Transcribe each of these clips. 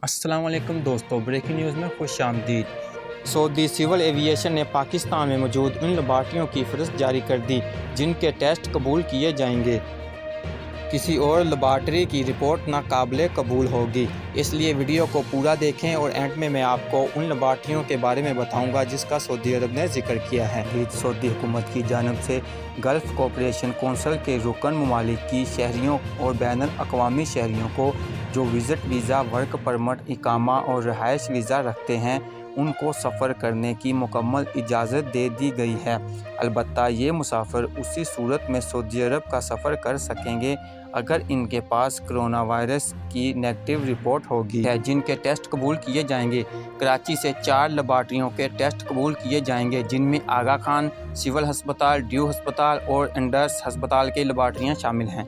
السلام علیکم دوستو، بریکنگ نیوز میں خوش آمدید۔ سعودی سول ایوییشن نے پاکستان میں موجود ان لیبارٹریوں کی فہرست جاری کر دی جن کے ٹیسٹ قبول کیے جائیں گے۔ کسی اور لیبارٹری کی رپورٹ ناقابل قبول ہوگی، اس لیے ویڈیو کو پورا دیکھیں اور اینڈ میں آپ کو ان لیبارٹریوں کے بارے میں بتاؤں گا جس کا سعودی عرب نے ذکر کیا ہے۔ سعودی حکومت کی جانب سے گلف کوآپریشن کونسل کے رکن ممالک کی شہریوں اور بین الاقوامی شہریوں کو جو وزٹ ویزا، ورک پرمٹ، اقامہ اور رہائش ویزا رکھتے ہیں ان کو سفر کرنے کی مکمل اجازت دے دی گئی ہے۔ البتہ یہ مسافر اسی صورت میں سعودی عرب کا سفر کر سکیں گے اگر ان کے پاس کرونا وائرس کی نیگیٹو رپورٹ ہوگی ہے جن کے ٹیسٹ قبول کیے جائیں گے۔ کراچی سے 4 لیبارٹریوں کے ٹیسٹ قبول کیے جائیں گے جن میں آغا خان سول ہسپتال، ڈیو ہسپتال اور انڈس ہسپتال کے لیبارٹریاں شامل ہیں۔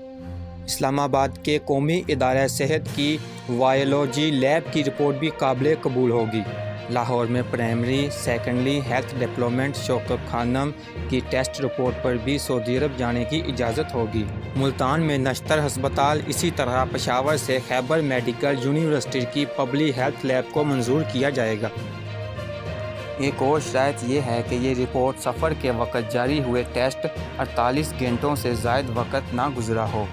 اسلام آباد کے قومی ادارہ صحت کی وائرولوجی لیب کی رپورٹ بھی قابل قبول ہوگی۔ لاہور میں پرائمری سیکنڈری ہیلتھ ڈپارٹمنٹ شوکت خانم کی ٹیسٹ رپورٹ پر بھی سعودی عرب جانے کی اجازت ہوگی۔ ملتان میں نشتر ہسپتال، اسی طرح پشاور سے خیبر میڈیکل یونیورسٹی کی پبلک ہیلتھ لیب کو منظور کیا جائے گا۔ ایک اور شرائط یہ ہے کہ یہ رپورٹ سفر کے وقت جاری ہوئے ٹیسٹ 48 گھنٹوں سے زائد وقت نہ گزرا ہو۔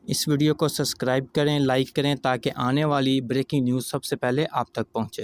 اس ویڈیو کو سبسکرائب کریں، لائک کریں تاکہ آنے والی بریکنگ نیوز سب سے پہلے آپ تک پہنچے۔